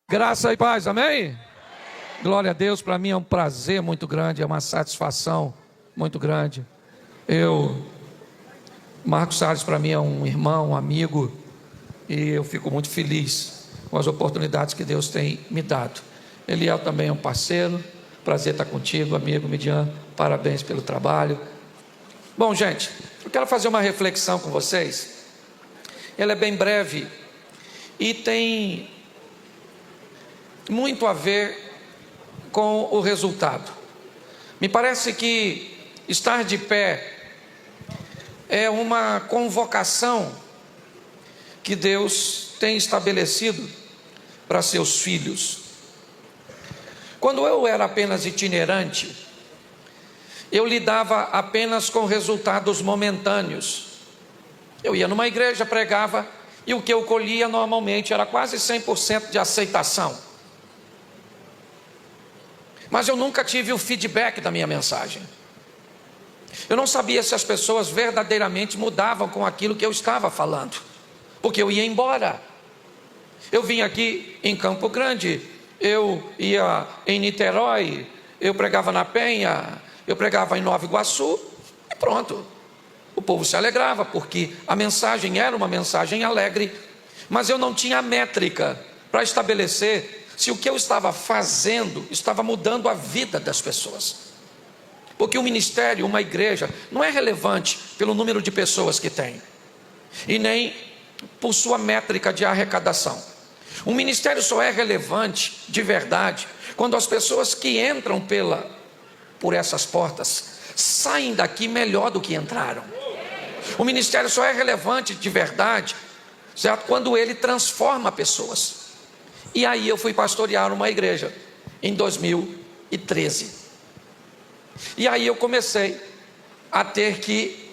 Graça e paz, amém? Glória a Deus, para mim é um prazer muito grande, é uma satisfação muito grande. Marcos Salles para mim é um irmão, um amigo, e eu fico muito feliz com as oportunidades que Deus tem me dado. Eliel também é um parceiro, prazer estar contigo, amigo Midian, parabéns pelo trabalho. Bom, gente, eu quero fazer uma reflexão com vocês, ela é bem breve e tem muito a ver com o resultado. Me parece que estar de pé é uma convocação que Deus tem estabelecido para seus filhos. Quando eu era apenas itinerante, eu lidava apenas com resultados momentâneos. Eu ia numa igreja, pregava, e o que eu colhia normalmente era quase 100% de aceitação. Mas eu nunca tive o feedback da minha mensagem. Eu não sabia se as pessoas verdadeiramente mudavam com aquilo que eu estava falando, porque eu ia embora. Eu vim aqui em Campo Grande, eu ia em Niterói, eu pregava na Penha, eu pregava em Nova Iguaçu, e pronto. O povo se alegrava, porque a mensagem era uma mensagem alegre, mas eu não tinha métrica para estabelecer se o que eu estava fazendo estava mudando a vida das pessoas. Porque um ministério, uma igreja, não é relevante pelo número de pessoas que tem, e nem por sua métrica de arrecadação. Um ministério só é relevante de verdade quando as pessoas que entram por essas portas saem daqui melhor do que entraram. O ministério só é relevante de verdade, certo? Quando ele transforma pessoas. E aí eu fui pastorear uma igreja em 2013. E aí eu comecei a ter que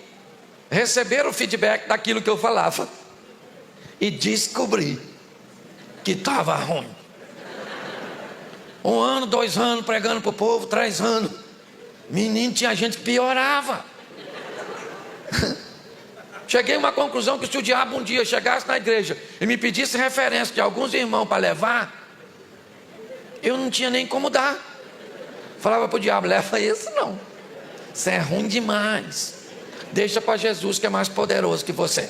receber o feedback daquilo que eu falava. E descobri que estava ruim. 1 ano, 2 anos pregando para o povo, 3 anos. Menino, tinha gente que piorava. Cheguei a uma conclusão que se o diabo um dia chegasse na igreja e me pedisse referência de alguns irmãos para levar, eu não tinha nem como dar. Falava para o diabo, leva isso não, isso é ruim demais, deixa para Jesus que é mais poderoso que você.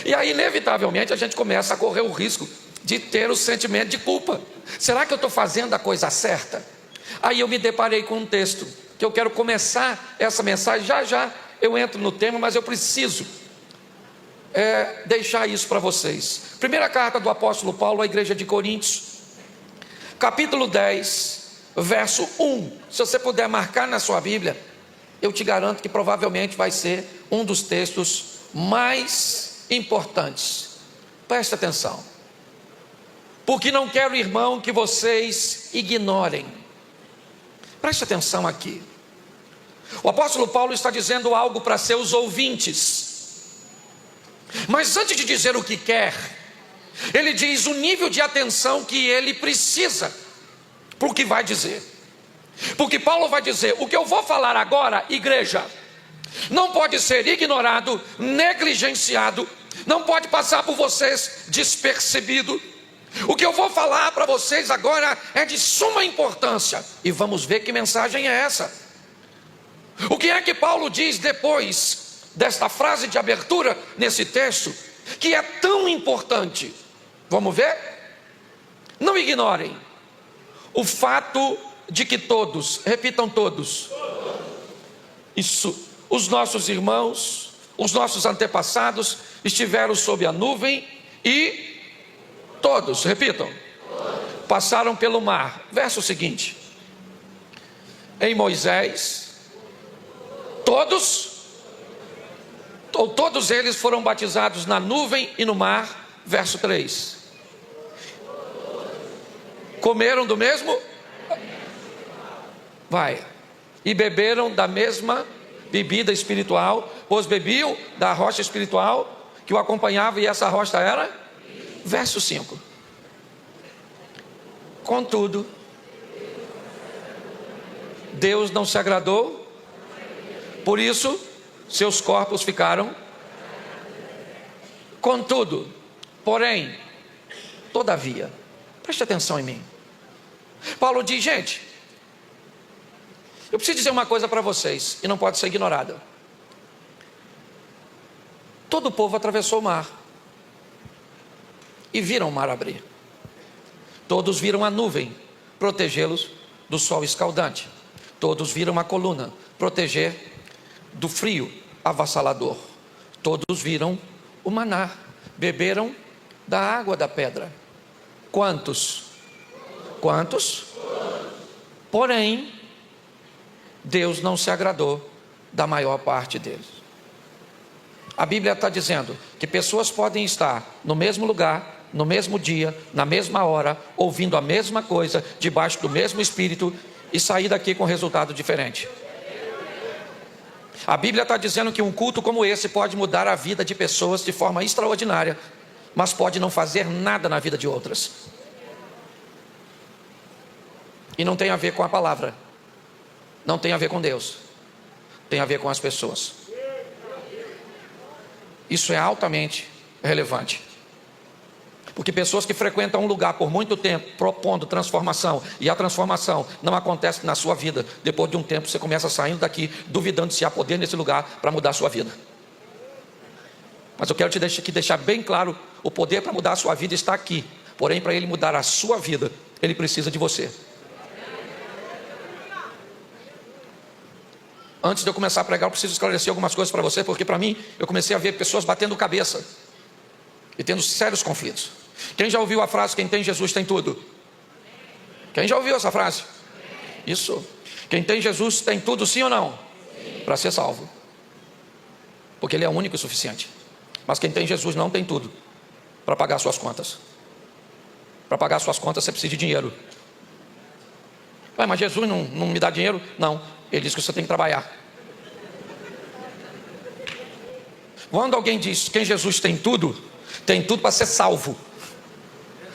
E aí inevitavelmente a gente começa a correr o risco de ter o sentimento de culpa. Será que eu estou fazendo a coisa certa? Aí eu me deparei com um texto que eu quero começar essa mensagem já eu entro no tema, mas eu preciso deixar isso para vocês. Primeira carta do apóstolo Paulo à igreja de Coríntios, capítulo 10, verso 1. Se você puder marcar na sua Bíblia, eu te garanto que provavelmente vai ser um dos textos mais importantes. Preste atenção. Porque não quero, irmão, que vocês ignorem. Preste atenção aqui. O apóstolo Paulo está dizendo algo para seus ouvintes, mas antes de dizer o que quer, ele diz o nível de atenção que ele precisa para o que vai dizer. Porque Paulo vai dizer, o que eu vou falar agora, igreja, não pode ser ignorado, negligenciado, não pode passar por vocês despercebido. O que eu vou falar para vocês agora é de suma importância, e vamos ver que mensagem é essa. O que é que Paulo diz depois desta frase de abertura nesse texto, que é tão importante? Vamos ver? Não ignorem o fato de que todos, repitam todos, isso, os nossos irmãos, os nossos antepassados estiveram sob a nuvem e todos, repitam, passaram pelo mar. Verso seguinte, em Moisés, todos eles foram batizados na nuvem e no mar. Verso 3, comeram do mesmo, e beberam da mesma bebida espiritual, pois bebiam da rocha espiritual que o acompanhava, e essa rocha era, verso 5, contudo, Deus não se agradou, por isso seus corpos ficaram. Contudo, porém, todavia, Preste atenção em mim. Paulo diz, gente, eu preciso dizer uma coisa para vocês, e não pode ser ignorada. Todo o povo atravessou o mar, e viram o mar abrir. Todos viram a nuvem protegê-los do sol escaldante. Todos viram a coluna proteger do frio avassalador. Todos viram o maná, beberam da água da pedra. Quantos? Quantos? Porém, Deus não se agradou da maior parte deles. A Bíblia está dizendo que pessoas podem estar no mesmo lugar, no mesmo dia, na mesma hora, ouvindo a mesma coisa, debaixo do mesmo Espírito, e sair daqui com resultado diferente. A Bíblia está dizendo que um culto como esse pode mudar a vida de pessoas de forma extraordinária, mas pode não fazer nada na vida de outras. E não tem a ver com a palavra, não tem a ver com Deus, tem a ver com as pessoas. Isso é altamente relevante. Porque pessoas que frequentam um lugar por muito tempo, propondo transformação, e a transformação não acontece na sua vida, depois de um tempo você começa saindo daqui, duvidando se há poder nesse lugar para mudar a sua vida. Mas eu quero te deixar bem claro, o poder para mudar a sua vida está aqui. Porém, para ele mudar a sua vida, ele precisa de você. Antes de eu começar a pregar, eu preciso esclarecer algumas coisas para você, porque para mim, eu comecei a ver pessoas batendo cabeça e tendo sérios conflitos. Quem já ouviu a frase, quem tem Jesus tem tudo? Quem já ouviu essa frase? Isso. Quem tem Jesus tem tudo, sim ou não? Para ser salvo. Porque ele é o único e suficiente. Mas quem tem Jesus não tem tudo para pagar suas contas. Para pagar suas contas você precisa de dinheiro. Mas Jesus não me dá dinheiro? Não, ele diz que você tem que trabalhar. Quando alguém diz quem Jesus tem tudo para ser salvo.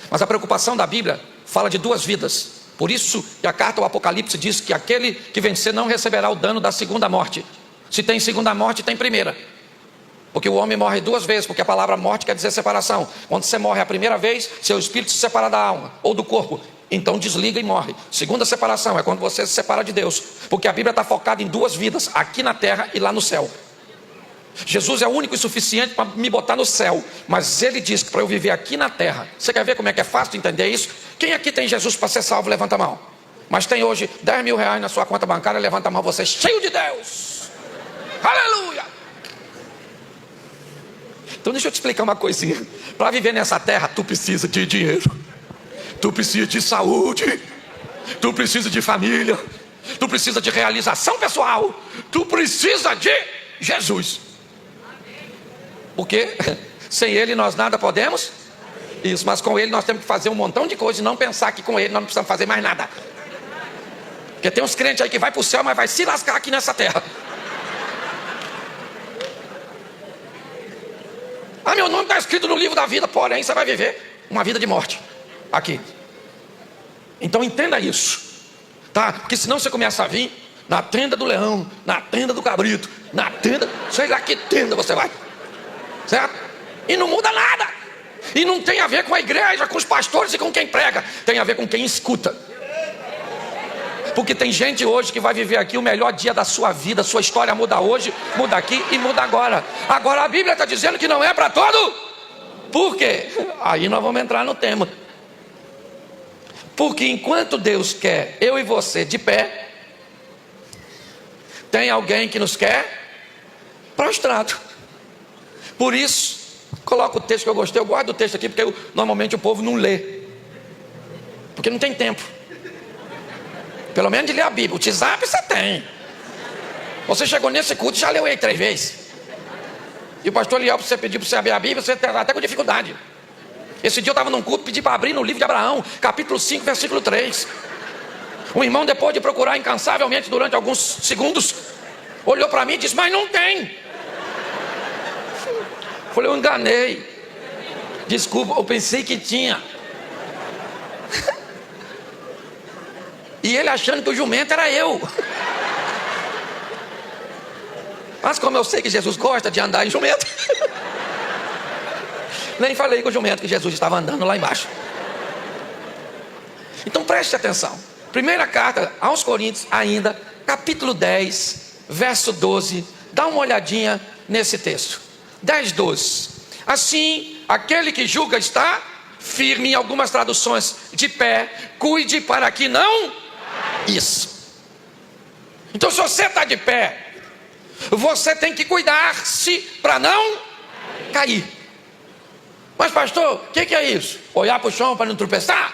Mas a preocupação da Bíblia fala de duas vidas. Por isso que a carta ao Apocalipse diz que aquele que vencer não receberá o dano da segunda morte. Se tem segunda morte, tem primeira. Porque o homem morre duas vezes, porque a palavra morte quer dizer separação. Quando você morre a primeira vez, seu espírito se separa da alma ou do corpo. Então desliga e morre. Segunda separação é quando você se separa de Deus. Porque a Bíblia está focada em duas vidas, aqui na terra e lá no céu. Jesus é o único e suficiente para me botar no céu, mas ele diz que para eu viver aqui na terra. Você quer ver como é que é fácil de entender isso? Quem aqui tem Jesus para ser salvo, levanta a mão. Mas tem hoje 10 mil reais na sua conta bancária, levanta a mão, você é cheio de Deus. Aleluia. Então deixa eu te explicar uma coisinha. Para viver nessa terra, tu precisa de dinheiro, tu precisa de saúde, tu precisa de família, tu precisa de realização pessoal, tu precisa de Jesus. Porque sem ele nós nada podemos. Isso, mas com ele nós temos que fazer um montão de coisas e não pensar que com ele nós não precisamos fazer mais nada. Porque tem uns crentes aí que vai para o céu, mas vai se lascar aqui nessa terra. Ah, meu nome está escrito no livro da vida, porém você vai viver uma vida de morte aqui. Então entenda isso, tá? Porque senão você começa a vir na tenda do leão, na tenda do cabrito, na tenda, sei lá que tenda você vai, certo? E não muda nada. E não tem a ver com a igreja, com os pastores e com quem prega. Tem a ver com quem escuta. Porque tem gente hoje que vai viver aqui o melhor dia da sua vida. Sua história muda hoje, muda aqui e muda agora. Agora a Bíblia está dizendo que não é para todo. Por quê? Aí nós vamos entrar no tema. Porque enquanto Deus quer eu e você de pé, tem alguém que nos quer prostrado. Por isso, coloca o texto que eu gostei. Eu guardo o texto aqui porque normalmente o povo não lê, porque não tem tempo. Pelo menos de ler a Bíblia. O WhatsApp você tem. Você chegou nesse culto e já leu ele 3 vezes. E o pastor Liel, você pediu para você abrir a Bíblia, você está até com dificuldade. Esse dia eu estava num culto, pedi para abrir no livro de Abraão, capítulo 5, versículo 3. Um irmão, depois de procurar incansavelmente durante alguns segundos, olhou para mim e disse: mas não tem. Falei: eu enganei. Desculpa, eu pensei que tinha. E ele achando que o jumento era eu. Mas como eu sei que Jesus gosta de andar em jumento, nem falei com o jumento que Jesus estava andando lá embaixo. Então preste atenção. Primeira carta aos Coríntios, ainda, capítulo 10, verso 12. Dá uma olhadinha nesse texto. 10, 12. Assim, aquele que julga está firme, em algumas traduções, de pé, cuide para que não... Isso. Então, se você está de pé, você tem que cuidar-se para não cair. Mas pastor, o que é isso? Olhar para o chão para não tropeçar?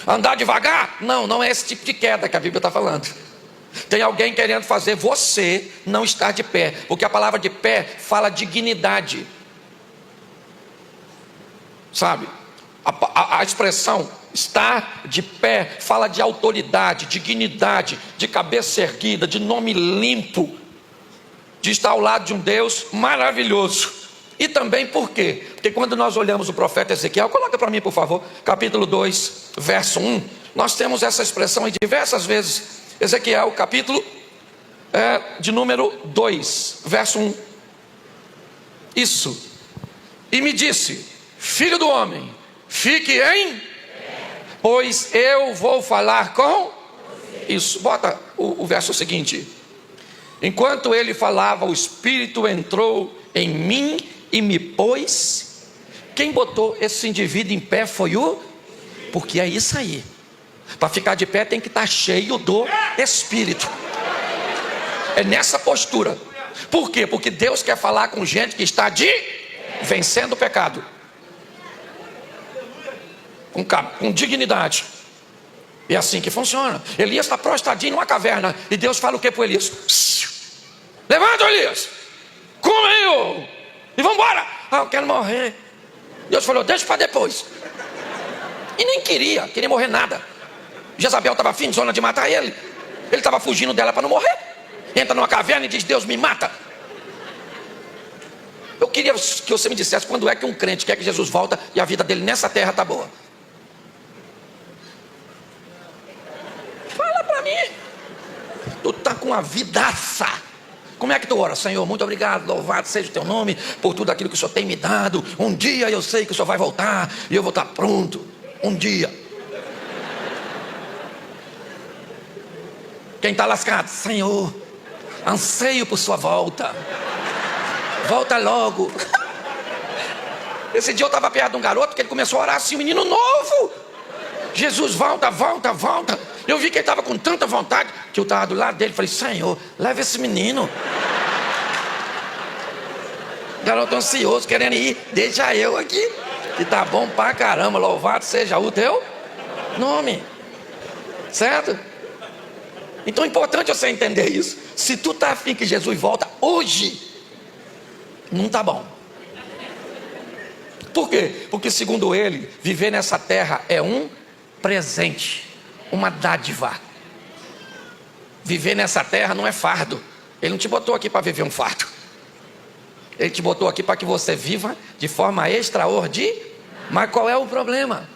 Andar devagar? Não, não é esse tipo de queda que a Bíblia está falando. Tem alguém querendo fazer você não estar de pé, porque a palavra de pé fala dignidade. Sabe? A expressão estar de pé fala de autoridade, dignidade, de cabeça erguida, de nome limpo, de estar ao lado de um Deus maravilhoso. E também por quê? Porque quando nós olhamos o profeta Ezequiel, coloca para mim por favor, capítulo 2, verso 1, nós temos essa expressão em diversas vezes. Ezequiel, capítulo de número 2, verso 1. Isso. E me disse: filho do homem, fique em... pois eu vou falar com... Isso, bota o verso seguinte. Enquanto ele falava, o Espírito entrou em mim e me pôs... Quem botou esse indivíduo em pé foi o... Porque é isso aí. Para ficar de pé tem que estar cheio do Espírito. É nessa postura. Por quê? Porque Deus quer falar com gente que está vencendo o pecado. Com dignidade. E é assim que funciona. Elias está prostradinho numa caverna. E Deus fala o que para o Elias? Levanta, Elias, come aí, e vamos embora. Eu quero morrer. Deus falou: deixa para depois. E nem queria morrer nada. Jezabel estava afim de zona de matar ele. Ele estava fugindo dela para não morrer. Entra numa caverna e diz: Deus me mata. Eu queria que você me dissesse quando é que um crente quer que Jesus volta e a vida dele nessa terra está boa. Fala para mim. Tu está com uma vidaça. Como é que tu ora? Senhor, muito obrigado, louvado seja o teu nome por tudo aquilo que o Senhor tem me dado. Um dia eu sei que o Senhor vai voltar e eu vou estar pronto. Um dia. Quem está lascado? Senhor, anseio por sua volta. Volta logo. Esse dia eu estava perto de um garoto que ele começou a orar assim, um menino novo. Jesus, volta, volta, volta. Eu vi que ele estava com tanta vontade que eu estava do lado dele. Falei: Senhor, leva esse menino. Garoto ansioso, querendo ir. Deixa eu aqui, que tá bom pra caramba. Louvado seja o teu nome. Certo? Então é importante você entender isso. Se tu tá afim que Jesus volta hoje, não tá bom. Por quê? Porque segundo ele, viver nessa terra é um presente, uma dádiva. Viver nessa terra não é fardo. Ele não te botou aqui para viver um fardo. Ele te botou aqui para que você viva de forma extraordinária. Mas qual é o problema?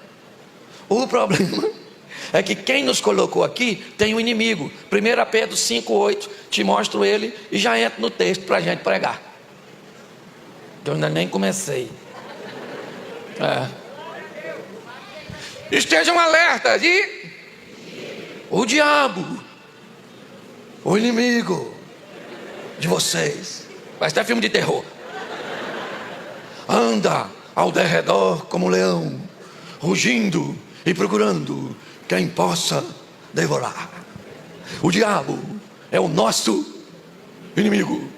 O problema é que quem nos colocou aqui tem um inimigo. 1 Pedro 5,8. Te mostro ele e já entro no texto para a gente pregar. Eu ainda nem comecei. Estejam alerta de... o diabo, o inimigo de vocês. Parece até filme de terror. Anda ao derredor como um leão, rugindo e procurando quem possa devorar. O diabo é o nosso inimigo.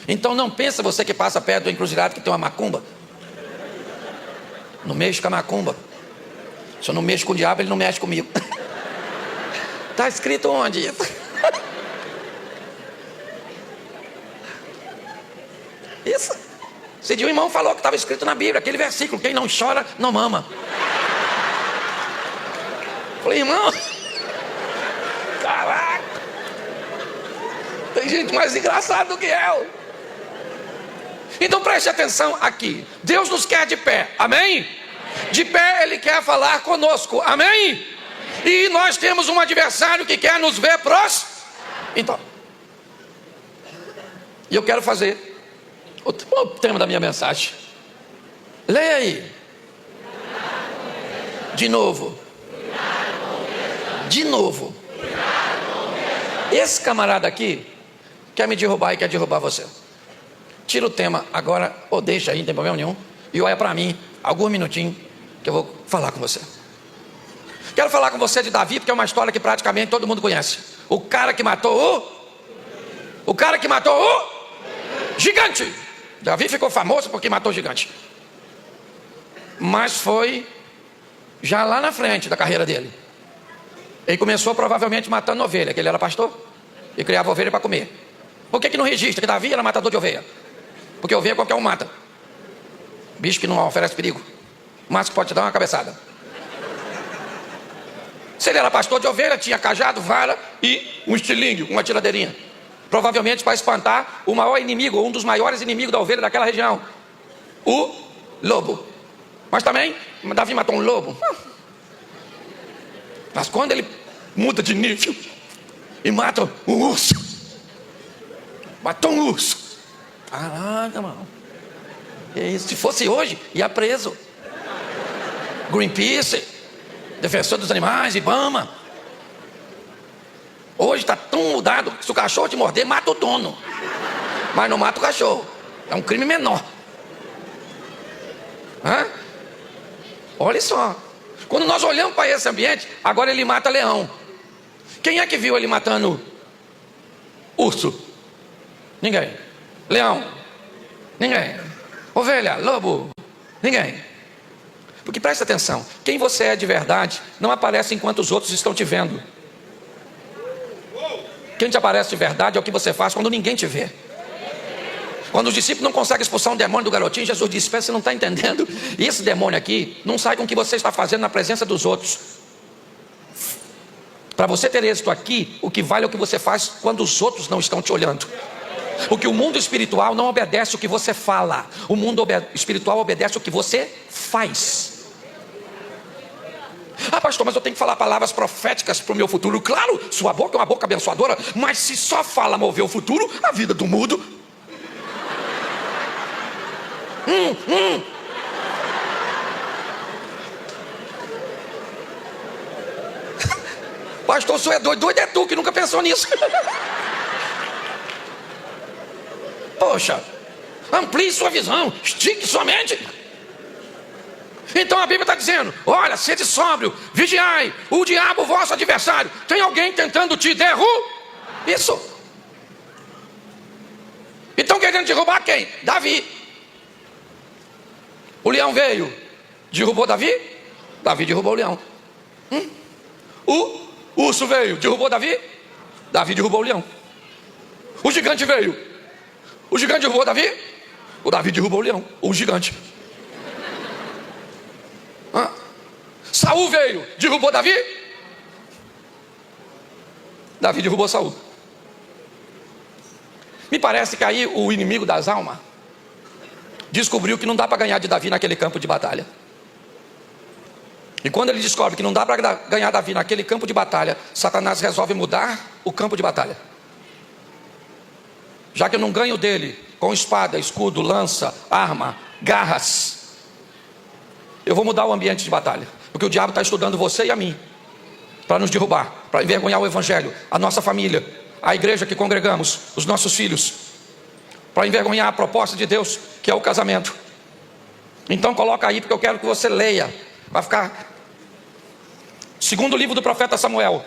Então não pensa você que passa perto do encruzilhado que tem uma macumba. Não mexe com a macumba. Se eu não mexo com o diabo, ele não mexe comigo. Está escrito onde isso? Isso. Esse dia o irmão falou que estava escrito na Bíblia, aquele versículo: quem não chora, não mama. Falei: irmão, caraca, tem gente mais engraçada do que eu. Então preste atenção aqui. Deus nos quer de pé, amém? De pé Ele quer falar conosco, amém? E nós temos um adversário que quer nos ver Então, e eu quero fazer o tema da minha mensagem. Leia aí. De novo. de novo. Esse camarada aqui quer me derrubar e quer derrubar você. Tira o tema agora, ou deixa aí, não tem problema nenhum, e olha para mim, alguns minutinhos, que eu vou falar com você. Quero falar com você de Davi, porque é uma história que praticamente todo mundo conhece. O cara que matou o gigante. Davi ficou famoso porque matou o gigante. Mas foi já lá na frente da carreira dele. Ele começou provavelmente matando ovelha, que ele era pastor e criava ovelha para comer. Por que não registra que Davi era matador de ovelha? Porque ovelha qualquer um mata. Bicho que não oferece perigo, mas que pode te dar uma cabeçada. Se ele era pastor de ovelha, tinha cajado, vara e um estilingue, uma tiradeirinha. Provavelmente para espantar o maior inimigo, um dos maiores inimigos da ovelha daquela região, o lobo. Mas também, Davi matou um lobo. Mas quando ele muda de nível e mata um urso, matou um urso. Caraca, mano. Se fosse hoje, ia preso. Greenpeace, defensor dos animais, Ibama. Hoje está tão mudado que se o cachorro te morder, mata o dono. Mas não mata o cachorro. É um crime menor. Hã? Olha só. Quando nós olhamos para esse ambiente, agora ele mata leão. Quem é que viu ele matando urso? Ninguém. Leão? Ninguém. Ovelha, lobo? Ninguém. Porque presta atenção, quem você é de verdade não aparece enquanto os outros estão te vendo. Quem te aparece de verdade é o que você faz quando ninguém te vê. Quando os discípulos não conseguem expulsar um demônio do garotinho, Jesus disse: você não está entendendo? E esse demônio aqui não sai com o que você está fazendo na presença dos outros. Para você ter êxito aqui, o que vale é o que você faz quando os outros não estão te olhando. Porque o mundo espiritual não obedece o que você fala. O mundo espiritual obedece o que você faz. Ah, pastor, mas eu tenho que falar palavras proféticas para o meu futuro. Claro, sua boca é uma boca abençoadora. Mas se só fala mover o futuro, a vida do mudo. Pastor, o senhor é doido. Doido é tu que nunca pensou nisso. Poxa, amplie sua visão, estique sua mente. Então a Bíblia está dizendo: olha, sede sóbrio, vigiai, o diabo, vosso adversário. Tem alguém tentando te derrubar? Isso. E estão querendo derrubar quem? Davi. O leão veio, derrubou Davi? Davi derrubou o leão. O urso veio, derrubou Davi? Davi derrubou o leão. O gigante veio, o gigante derrubou Davi? O Davi derrubou o leão, o gigante. Saul veio, derrubou Davi? Davi derrubou Saul. Me parece que aí o inimigo das almas descobriu que não dá para ganhar de Davi naquele campo de batalha. E quando ele descobre que não dá para ganhar Davi naquele campo de batalha, Satanás resolve mudar o campo de batalha. Já que eu não ganho dele com espada, escudo, lança, arma, garras, eu vou mudar o ambiente de batalha. Porque o diabo está estudando você e a mim para nos derrubar, para envergonhar o evangelho, a nossa família, a igreja que congregamos, os nossos filhos, para envergonhar a proposta de Deus, que é o casamento. Então coloca aí, porque eu quero que você leia. Vai ficar. Segundo livro do profeta Samuel,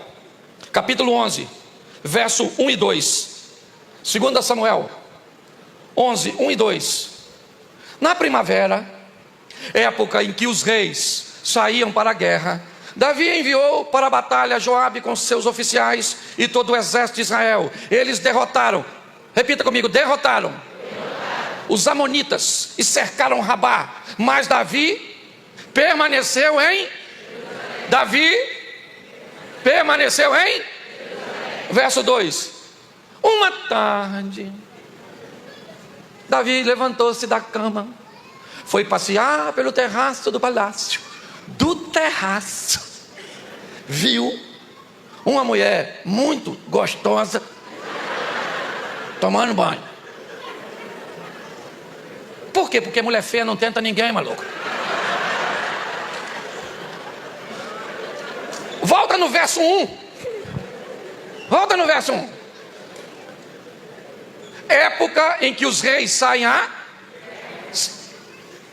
capítulo 11, verso 1 e 2. 2 Samuel 11, 1 e 2. Na primavera, época em que os reis saíam para a guerra, Davi enviou para a batalha Joabe com seus oficiais e todo o exército de Israel. Eles derrotaram, repita comigo, derrotaram os amonitas e cercaram Rabá. Mas Davi permaneceu em verso 2. Uma tarde, Davi levantou-se da cama, foi passear pelo terraço do palácio. Do terraço, viu uma mulher muito gostosa tomando banho. Por quê? Porque mulher feia não tenta ninguém, maluco. Volta no verso 1. Volta no verso 1. Época em que os reis saem a...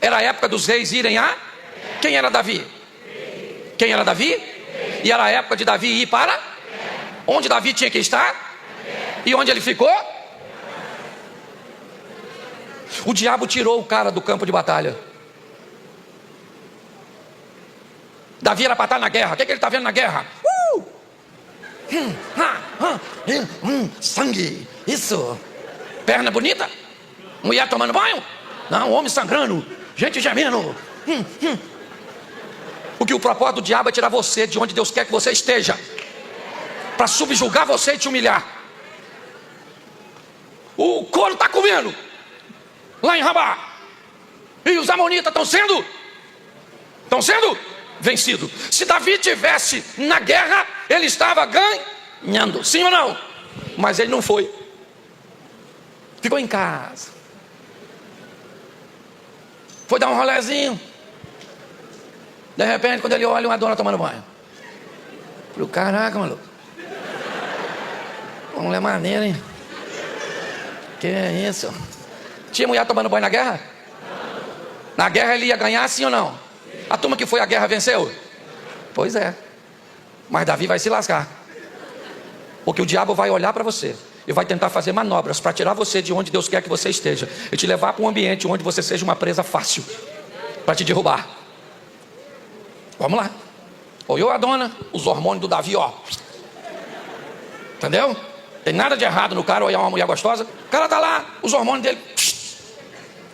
Era a época dos reis irem a... Quem era Davi? Quem era Davi? E era a época de Davi ir para... Onde Davi tinha que estar? E onde ele ficou? O diabo tirou o cara do campo de batalha. Davi era para estar na guerra. O que ele está vendo na guerra? Sangue. Isso. Perna bonita? Mulher tomando banho? Não, homem sangrando. Gente gemendo. Porque o propósito do diabo é tirar você de onde Deus quer que você esteja, para subjugar você e te humilhar. O couro está comendo lá em Rabá, e os amonitas estão sendo vencidos. Se Davi tivesse na guerra, ele estava ganhando, sim ou não? Mas ele não foi, ficou em casa, foi dar um rolezinho. De repente, quando ele olha uma dona tomando banho, falei, caraca, maluco, uma mulher maneira, hein? Que é isso? Tinha mulher tomando banho na guerra? Na guerra ele ia ganhar, sim ou não? A turma que foi à guerra venceu? Pois é. Mas Davi vai se lascar, porque o diabo vai olhar para você e vai tentar fazer manobras para tirar você de onde Deus quer que você esteja e te levar para um ambiente onde você seja uma presa fácil, para te derrubar. Vamos lá. Olhou a dona, os hormônios do Davi, ó. Entendeu? Tem nada de errado no cara olhar uma mulher gostosa. O cara tá lá, os hormônios dele.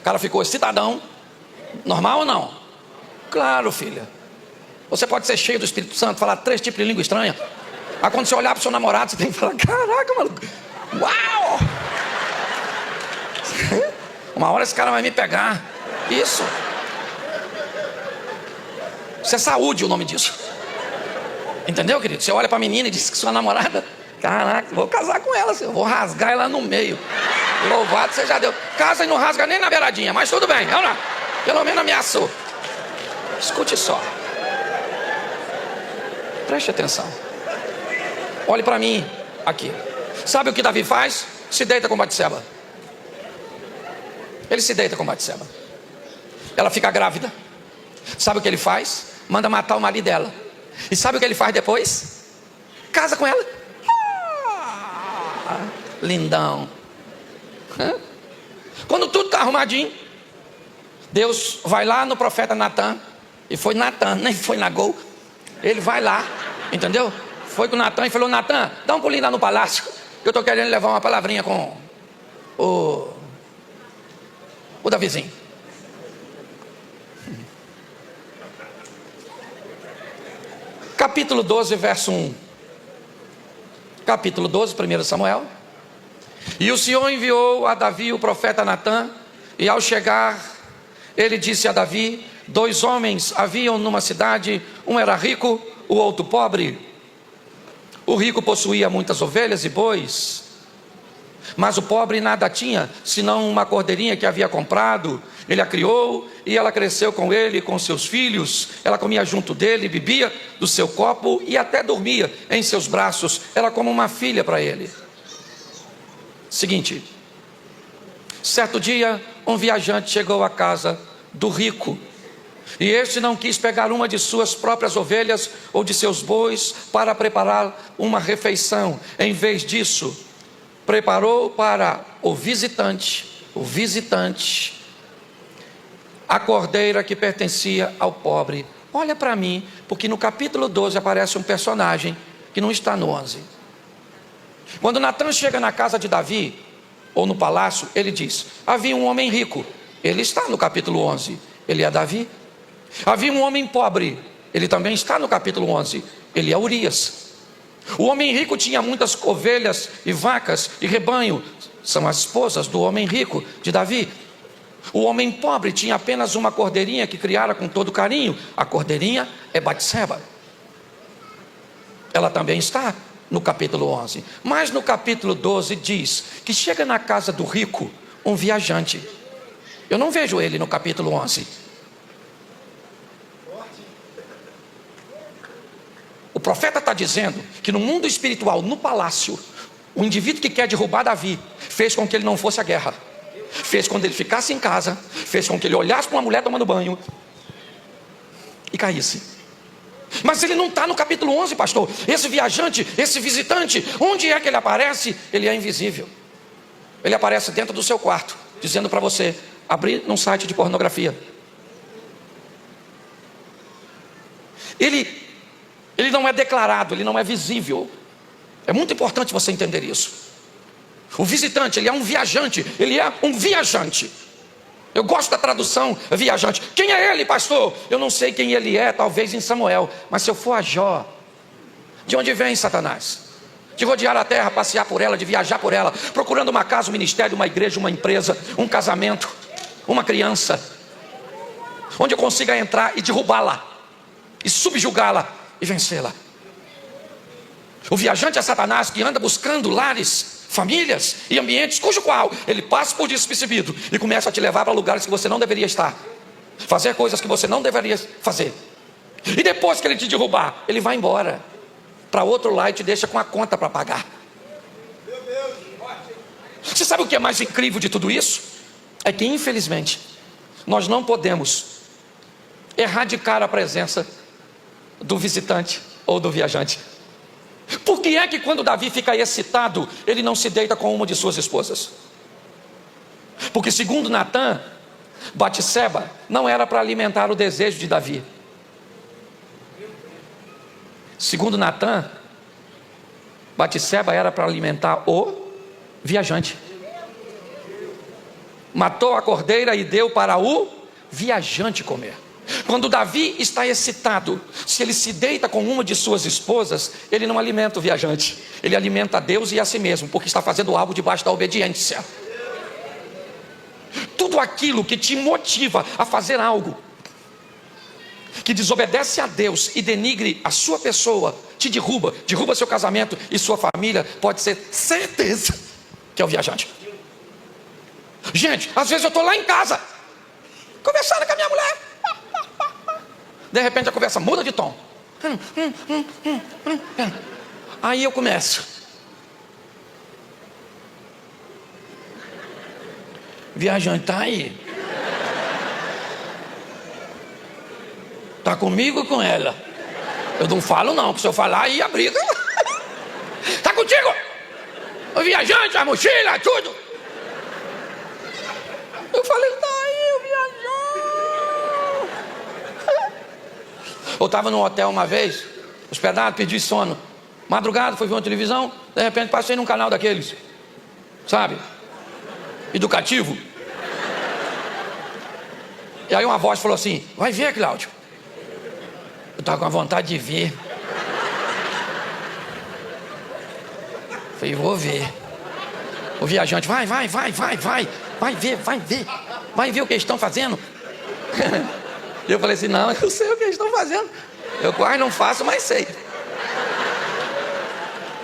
O cara ficou excitadão. Normal ou não? Claro, filha. Você pode ser cheio do Espírito Santo, falar 3 tipos de língua estranha. Aí quando você olhar pro seu namorado, você tem que falar, caraca, maluco. Uau! Uma hora esse cara vai me pegar. Isso. Isso é saúde, o nome disso. Entendeu, querido? Você olha pra menina e diz que sua namorada, caraca, vou casar com ela, eu vou rasgar ela no meio. Louvado seja Deus. Casa e não rasga nem na beiradinha, mas tudo bem, vamos lá. Pelo menos ameaçou. Escute só. Preste atenção. Olhe para mim aqui. Sabe o que Davi faz? Se deita com Batseba. Ele se deita com Batseba. Ela fica grávida. Sabe o que ele faz? Manda matar o marido dela. E sabe o que ele faz depois? Casa com ela. Lindão. Quando tudo está arrumadinho, Deus vai lá no profeta Natan. E foi Natan, nem foi Nagol. Ele vai lá, entendeu? Foi com Natan e falou, Natan, dá um pulinho lá no palácio, que eu estou querendo levar uma palavrinha com o Davizinho. Capítulo 12, verso 1. Capítulo 12, 1 Samuel. E o Senhor enviou a Davi o profeta Natan, e ao chegar, ele disse a Davi, 2 homens haviam numa cidade, um era rico, o outro pobre. O rico possuía muitas ovelhas e bois, mas o pobre nada tinha, senão uma cordeirinha que havia comprado. Ele a criou e ela cresceu com ele e com seus filhos. Ela comia junto dele, bebia do seu copo e até dormia em seus braços. Era como uma filha para ele. Seguinte, certo dia um viajante chegou à casa do rico, e este não quis pegar uma de suas próprias ovelhas ou de seus bois para preparar uma refeição. Em vez disso, preparou para o visitante, a cordeira que pertencia ao pobre. Olha para mim, porque no capítulo 12 aparece um personagem que não está no 11. Quando Natan chega na casa de Davi, ou no palácio, ele diz, havia um homem rico. Ele está no capítulo 11, ele é Davi. Havia um homem pobre, ele também está no capítulo 11, ele é Urias. O homem rico tinha muitas ovelhas e vacas e rebanho, são as esposas do homem rico, de Davi. O homem pobre tinha apenas uma cordeirinha que criara com todo carinho. A cordeirinha é Batseba. Ela também está no capítulo 11. Mas no capítulo 12 diz que chega na casa do rico um viajante. Eu não vejo ele no capítulo 11. O profeta está dizendo que no mundo espiritual, no palácio, o indivíduo que quer derrubar Davi fez com que ele não fosse à guerra, fez com que ele ficasse em casa, fez com que ele olhasse para uma mulher tomando banho e caísse. Mas ele não está no capítulo 11, pastor. Esse viajante, esse visitante, onde é que ele aparece? Ele é invisível. Ele aparece dentro do seu quarto, dizendo para você abrir num site de pornografia. Ele não é declarado, ele não é visível. É muito importante você entender isso. O visitante, ele é um viajante. Ele é um viajante. Eu gosto da tradução viajante. Quem é ele, pastor? Eu não sei quem ele é, talvez em Samuel. Mas se eu for a Jó, de onde vem Satanás? De rodear a terra, passear por ela, de viajar por ela, procurando uma casa, um ministério, uma igreja, uma empresa, um casamento, uma criança, onde eu consiga entrar e derrubá-la, e subjugá-la, e vencê-la. O viajante é Satanás, que anda buscando lares, famílias e ambientes cujo qual ele passa por despercebido e começa a te levar para lugares que você não deveria estar, fazer coisas que você não deveria fazer. E depois que ele te derrubar, ele vai embora para outro lá e te deixa com a conta para pagar. Você sabe o que é mais incrível de tudo isso? É que infelizmente nós não podemos erradicar a presença do visitante ou do viajante. Por que é que quando Davi fica excitado, ele não se deita com uma de suas esposas? Porque segundo Natã, Batseba não era para alimentar o desejo de Davi. Segundo Natã, Batseba era para alimentar o viajante. Matou a cordeira e deu para o viajante comer. Quando Davi está excitado, se ele se deita com uma de suas esposas, ele não alimenta o viajante, ele alimenta a Deus e a si mesmo, porque está fazendo algo debaixo da obediência. Tudo aquilo que te motiva a fazer algo que desobedece a Deus e denigre a sua pessoa, te derruba seu casamento e sua família, pode ser certeza que é o viajante. Gente, às vezes eu estou lá em casa conversando com a minha mulher, de repente a conversa muda de tom. Aí eu começo. Viajante, tá aí? Tá comigo ou com ela? Eu não falo não, porque se eu falar aí a briga. Tá contigo? O viajante, a mochila, tudo. Eu falei, tá aí o viajante. Eu estava num hotel uma vez, hospedado, perdi sono. Madrugada, fui ver uma televisão, de repente passei num canal daqueles, sabe? Educativo. E aí uma voz falou assim, vai ver, Cláudio. Eu estava com a vontade de ver. Falei, vou ver. O viajante, vai ver o que eles estão fazendo. E eu falei assim, não, eu sei o que eles estão fazendo. Eu quase não faço, mas sei.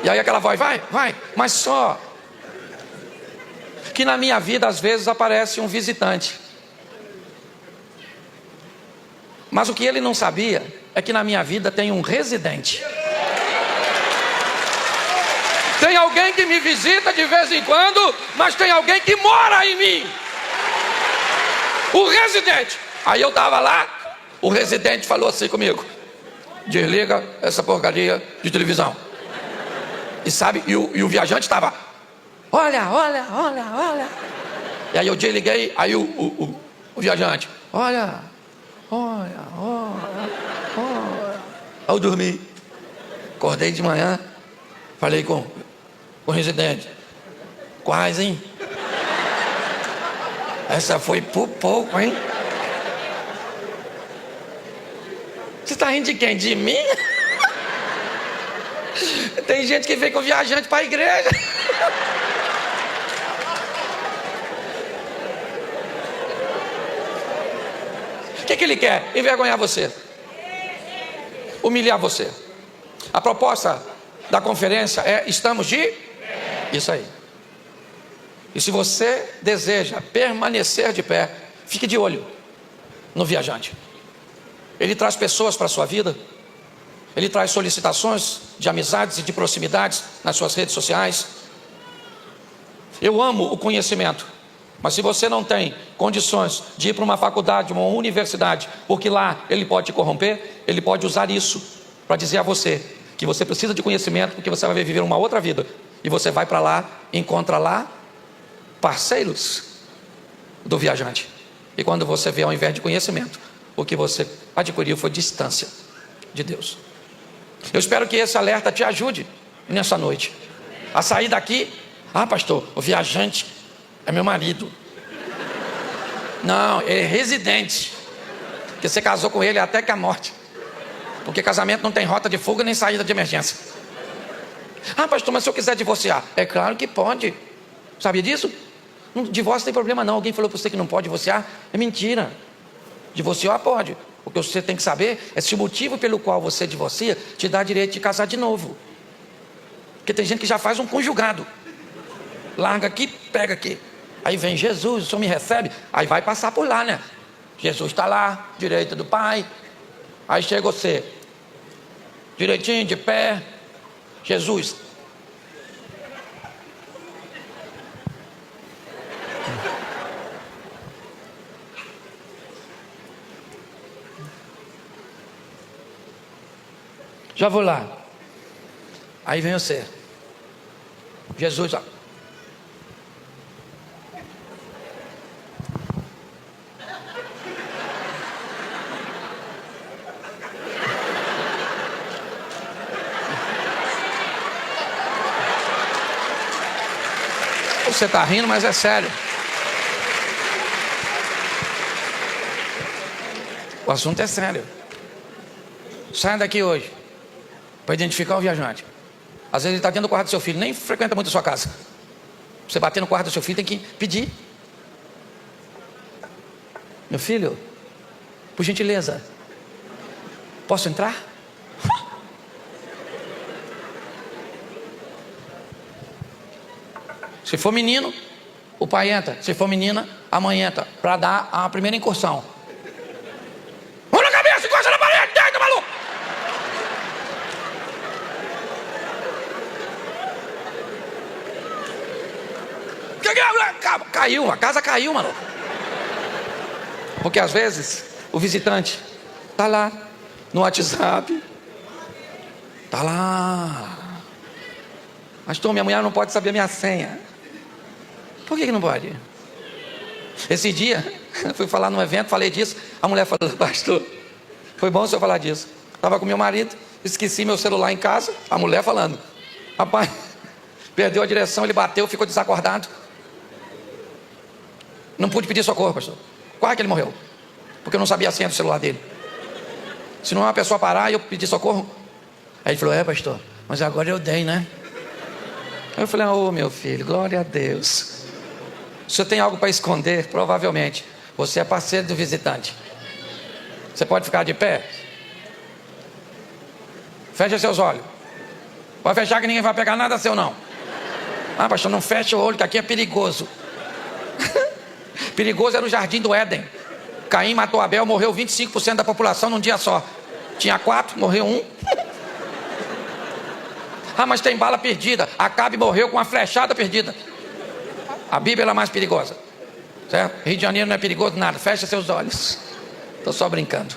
E aí aquela voz, vai, mas só que na minha vida às vezes aparece um visitante. Mas o que ele não sabia é que na minha vida tem um residente. Tem alguém que me visita de vez em quando, mas tem alguém que mora em mim. O residente. Aí eu estava lá, o residente falou assim comigo, desliga essa porcaria de televisão. E sabe, e o viajante estava, olha. E aí eu desliguei, aí o viajante, olha. Aí eu dormi. Acordei de manhã, falei com o residente, quase, hein? Essa foi por pouco, hein? Você está rindo de quem? De mim? Tem gente que vem com viajante para a igreja. O que ele quer? Envergonhar você, humilhar você. A proposta da conferência é estamos de isso aí. E se você deseja permanecer de pé, fique de olho no viajante. Ele traz pessoas para a sua vida ele traz solicitações de amizades e de proximidades nas suas redes sociais. Eu amo o conhecimento, mas se você não tem condições de ir para uma faculdade, uma universidade, porque lá ele pode te corromper, ele pode usar isso para dizer a você que você precisa de conhecimento, porque você vai viver uma outra vida. E você vai para lá, encontra lá parceiros do viajante. E quando você vê, ao invés de conhecimento, o que você adquiriu foi distância de Deus. Eu espero que esse alerta te ajude nessa noite a sair daqui. Ah, pastor, o viajante é meu marido. Não, ele é residente, porque você casou com ele até que a morte, porque casamento não tem rota de fuga nem saída de emergência. Ah, pastor, mas se eu quiser divorciar? É claro que pode. Sabia disso? Divórcio não tem problema não. Alguém falou para você que não pode divorciar? É mentira. Divorciar pode. O que você tem que saber é se o motivo pelo qual você divorcia te dá direito de casar de novo. Porque tem gente que já faz um conjugado. Larga aqui, pega aqui. Aí vem Jesus, o Senhor me recebe. Aí vai passar por lá, né? Jesus está lá, direita do Pai. Aí chega você, direitinho, de pé. Jesus. Já vou lá. Aí vem você. Jesus, ó. Você está rindo, mas é sério. O assunto é sério. Saia daqui hoje para identificar o viajante. Às vezes ele está dentro do quarto do seu filho, nem frequenta muito a sua casa. Você bater no quarto do seu filho, tem que pedir. Meu filho, por gentileza, posso entrar? Se for menino, o pai entra. Se for menina, a mãe entra, para dar a primeira incursão. Mão na cabeça, encosta na parede, deita, maluco! Caiu, a casa caiu, maluco. Porque às vezes o visitante está lá no WhatsApp, está lá. Pastor, minha mulher não pode saber a minha senha. Por que não pode? Esse dia, fui falar num evento, falei disso. A mulher falou, pastor, foi bom o senhor falar disso. Estava com meu marido, esqueci meu celular em casa. A mulher falando, rapaz, perdeu a direção, ele bateu, ficou desacordado. Não pude pedir socorro, pastor. Quase que ele morreu, porque eu não sabia a senha do celular dele. Se não é uma pessoa parar e eu pedir socorro. Aí ele falou, pastor, mas agora eu dei, né? Eu falei, meu filho, glória a Deus. O senhor tem algo para esconder? Provavelmente. Você é parceiro do visitante. Você pode ficar de pé? Fecha seus olhos. Pode fechar que ninguém vai pegar nada seu não. Ah, pastor, não fecha o olho que aqui é perigoso. Perigoso era o jardim do Éden. Caim matou Abel, morreu 25% da população num dia só. Tinha 4, morreu 1. Ah, mas tem bala perdida. Acabe morreu com uma flechada perdida. A Bíblia é a mais perigosa, certo? Rio de Janeiro não é perigoso nada. Fecha seus olhos. Estou só brincando.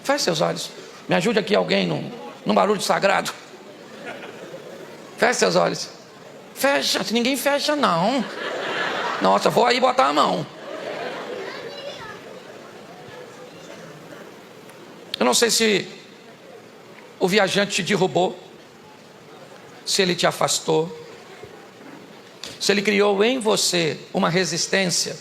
Feche seus olhos. Me ajude aqui alguém num barulho sagrado. Feche seus olhos. Fecha, se ninguém fecha não. Nossa, vou aí botar a mão. Eu não sei se o viajante te derrubou, se ele te afastou, se ele criou em você uma resistência,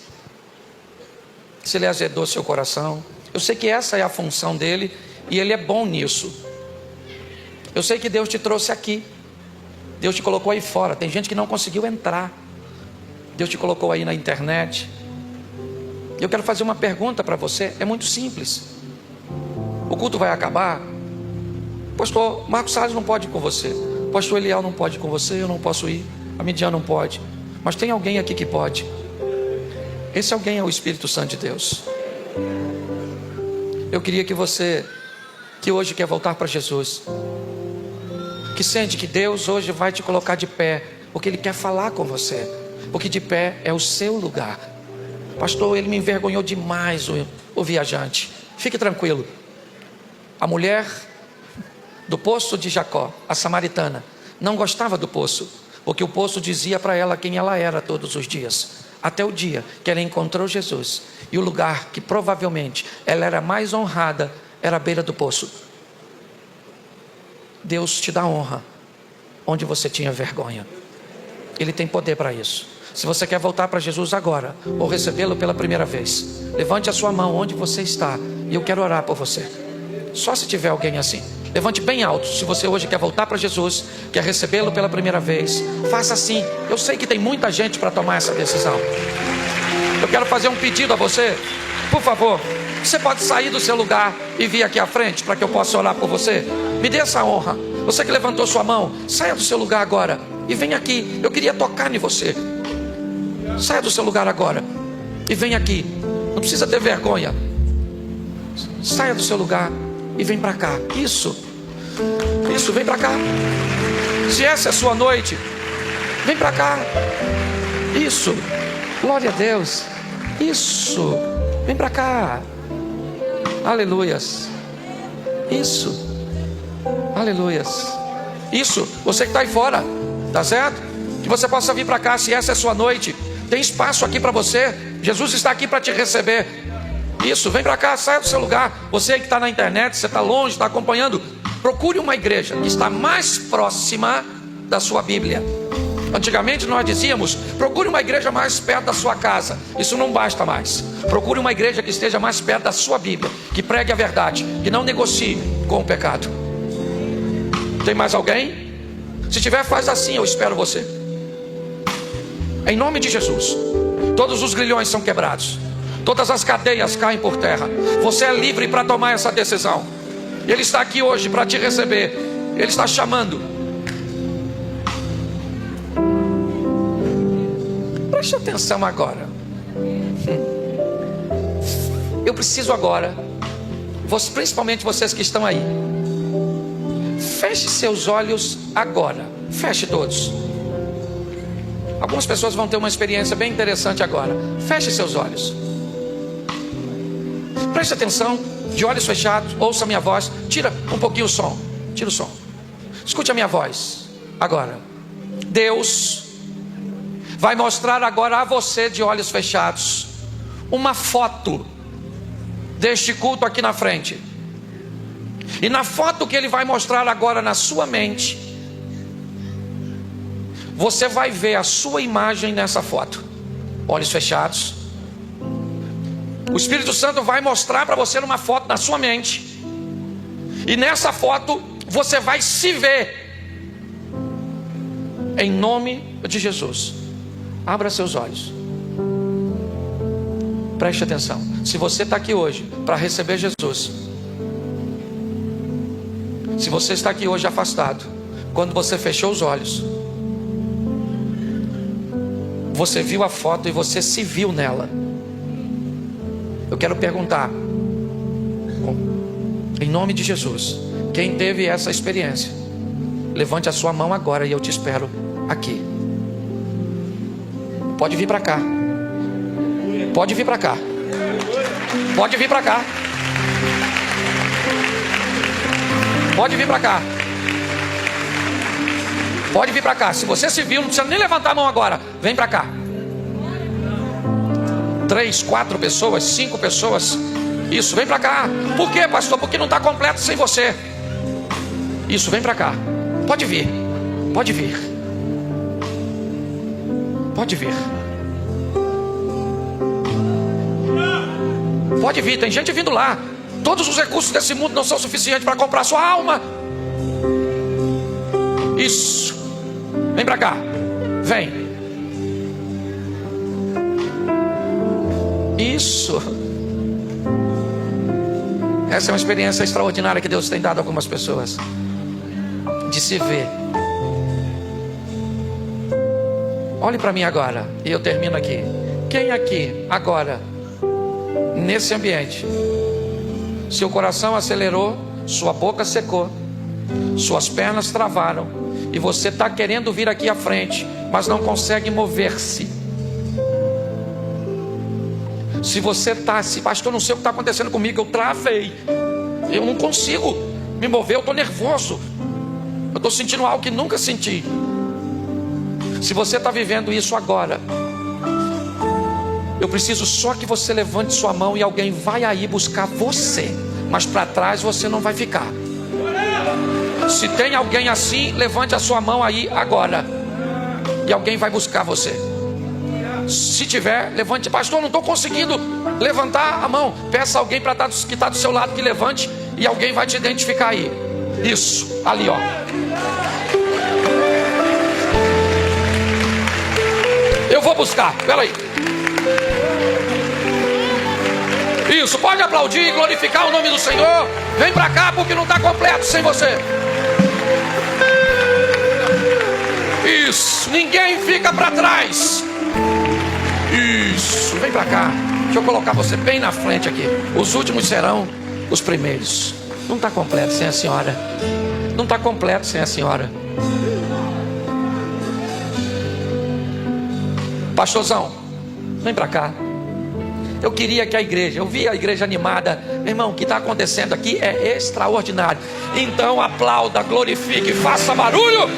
se ele azedou seu coração. Eu sei que essa é a função dele e ele é bom nisso. Eu sei que Deus te trouxe aqui, Deus te colocou aí fora. Tem gente que não conseguiu entrar, Deus te colocou aí na internet. Eu quero fazer uma pergunta para você, é muito simples. O culto vai acabar. Pastor Marcos Salles não pode ir com você, pastor Eliel não pode ir com você, eu não posso ir, a Midian não pode, mas tem alguém aqui que pode. Esse alguém é o Espírito Santo de Deus. Eu queria que você que hoje quer voltar para Jesus, que sente que Deus hoje vai te colocar de pé, porque Ele quer falar com você, porque de pé é o seu lugar. Pastor, ele me envergonhou demais, o viajante. Fique tranquilo. A mulher do poço de Jacó, a samaritana, não gostava do poço, porque o poço dizia para ela quem ela era todos os dias, até o dia que ela encontrou Jesus, e o lugar que provavelmente ela era mais honrada era a beira do poço. Deus te dá honra onde você tinha vergonha. Ele tem poder para isso. Se você quer voltar para Jesus agora, ou recebê-lo pela primeira vez, levante a sua mão onde você está, e eu quero orar por você. Só se tiver alguém assim. Levante bem alto. Se você hoje quer voltar para Jesus, quer recebê-lo pela primeira vez, faça assim. Eu sei que tem muita gente para tomar essa decisão. Eu quero fazer um pedido a você. Por favor, você pode sair do seu lugar e vir aqui à frente para que eu possa orar por você? Me dê essa honra. Você que levantou sua mão, saia do seu lugar agora e vem aqui. Eu queria tocar em você. Saia do seu lugar agora e vem aqui. Não precisa ter vergonha. Saia do seu lugar e vem para cá. Isso, vem para cá. Se essa é a sua noite, vem para cá. Isso, glória a Deus. Isso, vem para cá. Aleluias. Isso, aleluias. Isso, você que está aí fora, tá certo? Que você possa vir para cá. Se essa é a sua noite, tem espaço aqui para você. Jesus está aqui para te receber. Isso, vem para cá, saia do seu lugar. Você que está na internet, você está longe, está acompanhando, procure uma igreja que está mais próxima da sua Bíblia. Antigamente nós dizíamos, procure uma igreja mais perto da sua casa. Isso não basta mais. Procure uma igreja que esteja mais perto da sua Bíblia, que pregue a verdade, que não negocie com o pecado. Tem mais alguém? Se tiver, faz assim, eu espero você. Em nome de Jesus. Todos os grilhões são quebrados, todas as cadeias caem por terra. Você é livre para tomar essa decisão. Ele está aqui hoje para te receber. Ele está chamando. Preste atenção agora. Eu preciso agora, principalmente vocês que estão aí, feche seus olhos agora. Feche todos. Algumas pessoas vão ter uma experiência bem interessante agora. Feche seus olhos. Preste atenção, de olhos fechados, ouça a minha voz. Tira um pouquinho o som. Tira o som. Escute a minha voz agora. Deus vai mostrar agora a você, de olhos fechados, uma foto deste culto aqui na frente. E na foto que Ele vai mostrar agora na sua mente, você vai ver a sua imagem nessa foto. Olhos fechados. O Espírito Santo vai mostrar para você numa foto na sua mente. E nessa foto você vai se ver. Em nome de Jesus. Abra seus olhos. Preste atenção. Se você está aqui hoje para receber Jesus, se você está aqui hoje afastado, quando você fechou os olhos, você viu a foto e você se viu nela. Eu quero perguntar, em nome de Jesus, quem teve essa experiência, levante a sua mão agora e eu te espero aqui. Pode vir para cá. Pode vir para cá. Pode vir para cá. Pode vir para cá. Pode vir para cá. Se você se viu, não precisa nem levantar a mão agora. Vem para cá. 3, 4 pessoas, 5 pessoas. Isso, vem para cá. Por quê, pastor? Porque não está completo sem você. Isso, vem para cá. Pode vir. Pode vir. Pode vir. Pode vir, tem gente vindo lá. Todos os recursos desse mundo não são suficientes para comprar sua alma. Isso. Vem para cá. Vem. Isso. Essa é uma experiência extraordinária que Deus tem dado a algumas pessoas, de se ver. Olhe para mim agora, e eu termino aqui. Quem aqui, agora, nesse ambiente, seu coração acelerou sua boca secou, suas pernas travaram, e você está querendo vir aqui à frente, mas não consegue mover-se. Se você está, pastor, eu não sei o que está acontecendo comigo, eu travei, eu não consigo me mover, eu estou nervoso, eu estou sentindo algo que nunca senti. Se você está vivendo isso agora, eu preciso só que você levante sua mão e alguém vai aí buscar você, mas para trás você não vai ficar. Se tem alguém assim, levante a sua mão aí agora, e alguém vai buscar você. Se tiver, levante. Pastor, não estou conseguindo levantar a mão. Peça alguém para que está do seu lado que levante, e alguém vai te identificar aí. Isso, ali ó. Eu vou buscar, peraí. Isso, pode aplaudir e glorificar o nome do Senhor. Vem para cá porque não está completo sem você. Isso, ninguém fica para trás. Isso, vem para cá. Deixa eu colocar você bem na frente aqui. Os últimos serão os primeiros. Não está completo sem a senhora. Não está completo sem a senhora. Pastorzão, vem para cá. Eu queria que a igreja, eu vi a igreja animada. Meu irmão, o que está acontecendo aqui é extraordinário. Então aplauda, glorifique, faça barulho.